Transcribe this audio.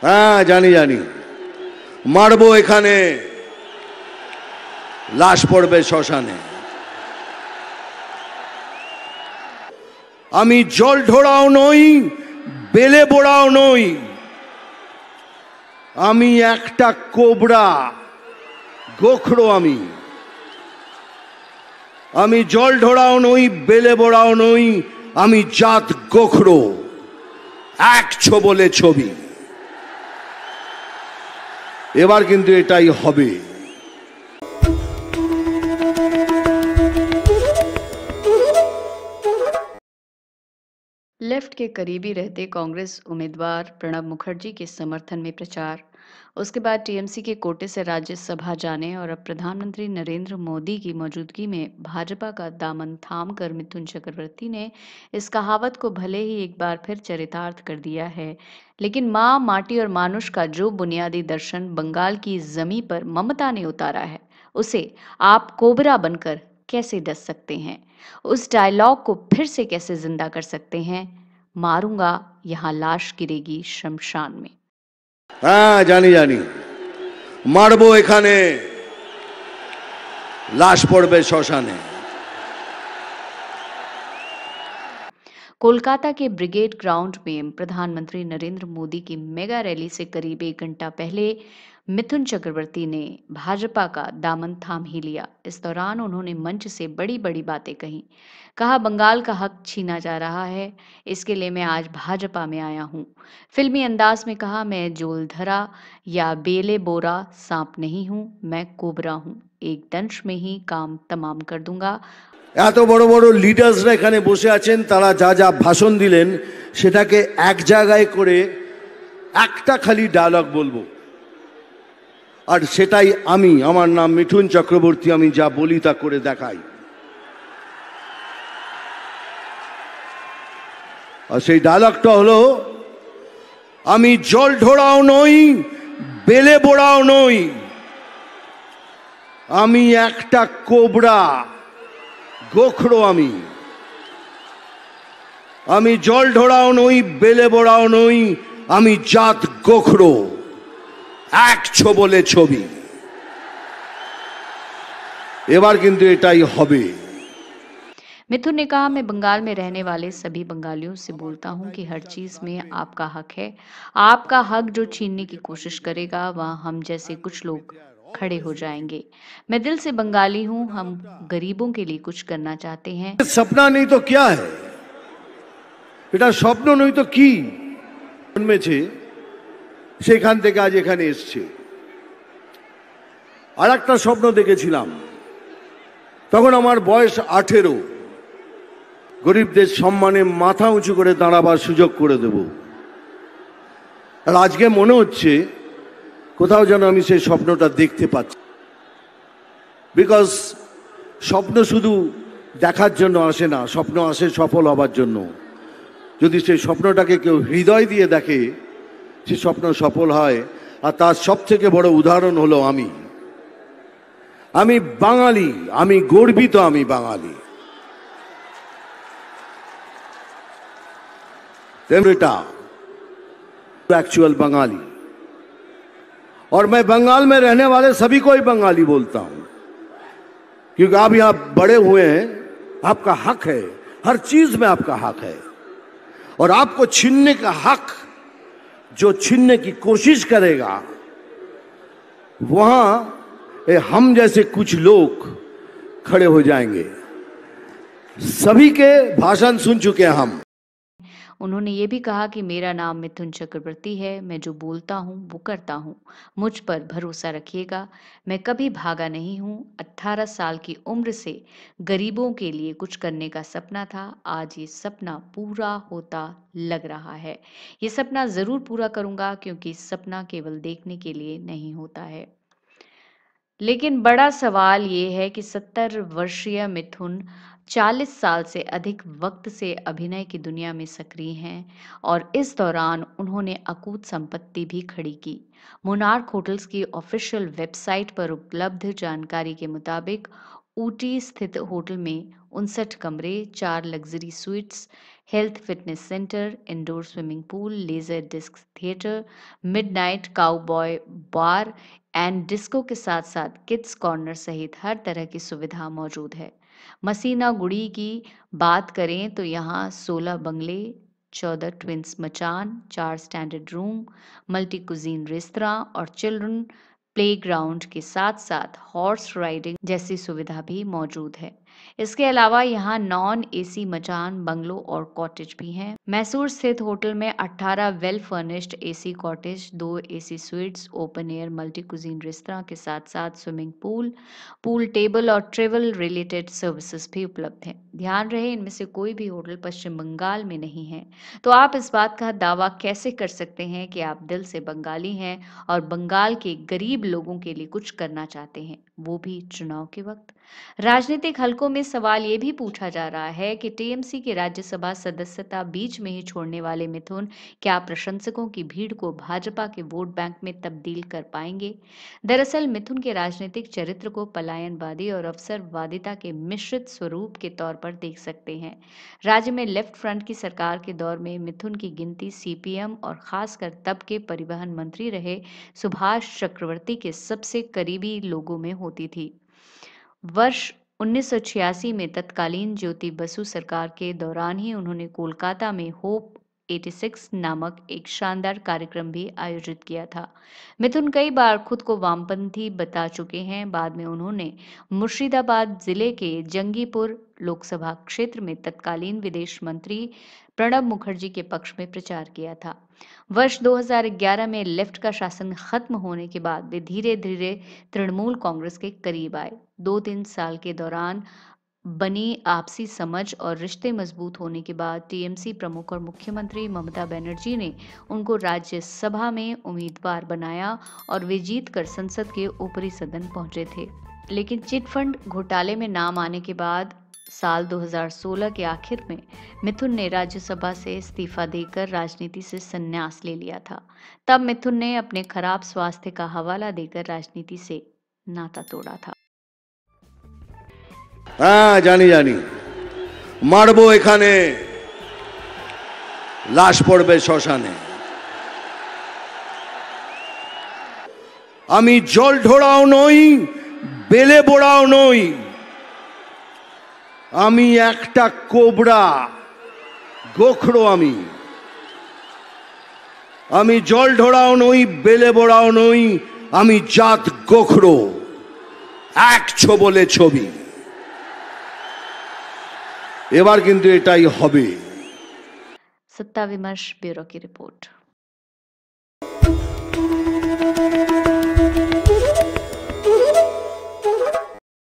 হ্যাঁ জানি জানি, মারবো এখানে, লাশ পড়বে শ্মশানে। আমি জল ঢোড়াও নই, বেলে বোড়াও নই, আমি একটা কোবরা, গোখরো আমি। আমি জল ঢোড়াও নই, বেলে বোড়াও নই, আমি জাত গোখরো, এক ছোবলে ছবি। এবার কিন্তু এটাই হবে। लेफ्ट के करीबी रहते कांग्रेस उम्मीदवार प्रणब मुखर्जी के समर्थन में प्रचार, उसके बाद टीएमसी के कोटे से राज्यसभा जाने और अब प्रधानमंत्री नरेंद्र मोदी की मौजूदगी में भाजपा का दामन थाम कर मिथुन चक्रवर्ती ने इस कहावत को भले ही एक बार फिर चरितार्थ कर दिया है, लेकिन माँ, माटी और मानुष का जो बुनियादी दर्शन बंगाल की जमी पर ममता ने उतारा है, उसे आप कोबरा बनकर कैसे डस सकते हैं? उस डायलॉग को फिर से कैसे जिंदा कर सकते हैं? मारूंगा, यहाँ लाश गिरेगी शमशान में। হ্যাঁ জানি জানি, মারবো এখানে, লাশ পড়বে শ্মশানে। कोलकाता के ब्रिगेड ग्राउंड में प्रधानमंत्री नरेंद्र मोदी की मेगा रैली से करीब 1 घंटा पहले मिथुन चक्रवर्ती ने भाजपा का दामन थाम ही लिया। इस दौरान उन्होंने मंच से बड़ी बड़ी बातें कही। कहा, बंगाल का हक छीना जा रहा है, इसके लिए मैं आज भाजपा में आया हूँ। फिल्मी अंदाज में कहा, मैं जोलधरा या बेले बोरा सांप नहीं हूँ, मैं कोबरा हूँ, एक दंश में ही काम तमाम कर दूंगा। এত বড় বড় লিডার্সরা এখানে বসে আছেন, তারা যা যা ভাষণ দিলেন সেটাকে এক জায়গায় করে একটা খালি ডায়লগ বলবো, আর সেটাই আমি। আমার নাম মিঠুন চক্রবর্তী, আমি যা বলি তা করে দেখাই। আর সেই ডায়লগটা হলো, আমি জল ঢোড়াও নই, বেলে বোড়াও নই, আমি একটা কোবরা, গোখরো আমি। আমি জল ঢোড়াও নই, বেলে বোড়াও নই, আমি জাত গোখরো, এক ছোবলে ছবি। এবার কিন্তু এটাই হবে। मिथुन ने कहा, मैं बंगाल में रहने वाले सभी बंगालियों से बोलता हूं कि हर चीज में आपका हक है। आपका हक जो छीनने की कोशिश करेगा, वहां हम जैसे कुछ लोग खड़े हो जाएंगे। मैं दिल से बंगाली हूं, हम गरीबों के लिए कुछ करना चाहते हैं। স্বপ্ন নেই তো क्या है, এটা স্বপ্ন নই তো কি। জন্মেছে সেখান থেকে আজ এখানে এসছে। আর একটা স্বপ্ন দেখেছিলাম, তখন আমার বয়স 18, গরিবদের সম্মানে মাথা উঁচু করে দাঁড়াবার সুযোগ করে দেব। আর আজকে মনে হচ্ছে কোথাও যেন আমি সেই স্বপ্নটা দেখতে পাচ্ছি। বিকজ স্বপ্ন শুধু দেখার জন্য আসে না, স্বপ্ন আসে সফল হবার জন্য। যদি সেই স্বপ্নটাকে কেউ হৃদয় দিয়ে দেখে, সে স্বপ্ন সফল হয়। আর তার সব থেকে বড় উদাহরণ হলো আমি। আমি বাঙালি, আমি গর্বিত, আমি বাঙালি। एक्चुअल बंगाली, और मैं बंगाल में रहने वाले सभी को ही बंगाली बोलता हूं, क्योंकि आप यहां बड़े हुए हैं। आपका हक है, हर चीज में आपका हक है, और आपको छीनने का हक जो छीनने की कोशिश करेगा, वहां हम जैसे कुछ लोग खड़े हो जाएंगे। सभी के भाषण सुन चुके हैं हम। उन्होंने ये भी कहा कि मेरा नाम मिथुन चक्रवर्ती है, मैं जो बोलता हूँ वो करता हूँ, मुझ पर भरोसा रखिएगा, मैं कभी भागा नहीं हूँ। 18 साल की उम्र से गरीबों के लिए कुछ करने का सपना था, आज ये सपना पूरा होता लग रहा है। ये सपना जरूर पूरा करूंगा, क्योंकि सपना केवल देखने के लिए नहीं होता है। लेकिन बड़ा सवाल ये है कि 70 वर्षीय मिथुन 40 साल से अधिक वक्त से अभिनय की दुनिया में सक्रिय हैं, और इस दौरान उन्होंने अकूत संपत्ति भी खड़ी की। मोनार्क होटल्स की ऑफिशियल वेबसाइट पर उपलब्ध जानकारी के मुताबिक ऊटी स्थित होटल में 59 कमरे, 4 luxury suites, health fitness centre, indoor swimming pool, laser disc theatre, midnight cowboy bar and disco के साथ साथ किड्स कॉर्नर सहित हर तरह की सुविधा मौजूद है। मसीना गुड़ी की बात करें तो यहाँ 16 बंगले, 14 ट्विंस मचान, 4 standard room, multi cuisine restaurant और चिल्ड्रन प्लेग्राउंड के साथ साथ हॉर्स राइडिंग जैसी सुविधा भी मौजूद है। इसके अलावा यहाँ नॉन एसी मचान, बंगलो और कॉटेज भी हैं। मैसूर स्थित होटल में 18 well furnished AC cottage, 2 AC sweets, open air multi cuisine restaurant के साथ साथ स्विमिंग पूल, पूल टेबल और ट्रेवल रिलेटेड सर्विसेज भी उपलब्ध हैं। ध्यान रहे, इनमें से कोई भी होटल पश्चिम बंगाल में नहीं है। तो आप इस बात का दावा कैसे कर सकते हैं कि आप दिल से बंगाली हैं और बंगाल के गरीब लोगों के लिए कुछ करना चाहते हैं, वो भी चुनाव के वक्त? राजनीतिक हलकों में सवाल ये भी पूछा जा रहा है कि टीएमसी की राज्यसभा सदस्यता बीच में ही छोड़ने वाले मिथुन क्या प्रशंसकों की भीड़ को भाजपा के वोट बैंक में तब्दील कर पाएंगे? दरअसल मिथुन के राजनीतिक चरित्र को पलायनवादी और अवसरवादिता के मिश्रित स्वरूप के तौर पर देख सकते हैं। राज्य में लेफ्ट फ्रंट की सरकार के दौर में मिथुन की गिनती सीपीएम और खासकर तब के परिवहन मंत्री रहे सुभाष चक्रवर्ती के सबसे करीबी लोगों में होती थी। वर्ष 1986 में तत्कालीन ज्योति बसु सरकार के दौरान ही उन्होंने कोलकाता में होप 86 नामक एक शानदार कार्यक्रम भी आयोजित किया था। मिथुन कई बार खुद को वामपंथी बता चुके हैं। बाद में उन्होंने मुर्शिदाबाद जिले के जंगीपुर लोकसभा क्षेत्र में तत्कालीन विदेश मंत्री प्रणब मुखर्जी के पक्ष में प्रचार किया था। वर्ष 2011 में लेफ्ट का शासन खत्म होने के बाद वे धीरे धीरे तृणमूल कांग्रेस के करीब आए। 2-3 साल के दौरान बनी आपसी समझ और रिश्ते मजबूत होने के बाद टीएमसी प्रमुख और मुख्यमंत्री ममता बनर्जी ने उनको राज्यसभा में उम्मीदवार बनाया और वे जीतकर संसद के ऊपरी सदन पहुंचे थे। लेकिन चिटफंड घोटाले में नाम आने के बाद साल 2016 के आखिर में मिथुन ने राज्यसभा से इस्तीफा देकर राजनीति से संन्यास ले लिया था। तब मिथुन ने अपने खराब स्वास्थ्य का हवाला देकर राजनीति से नाता तोड़ा था। हाँ, जानी जानी मारबो एखाने, लाश पड़बे श्मशाने। आमी जल ढोड़ाओ नई, बेले बोड़ाओ नई, आमी एकटा कोबरा गोखरो। आमी जल ढोड़ाओ नई, बेले बोड़ाओ नई, आमी जात गोखरो, एक छोबले छवि। এবার কিন্তু এটাই হবে। सत्ता विमर्श ब्यूरो की रिपोर्ट।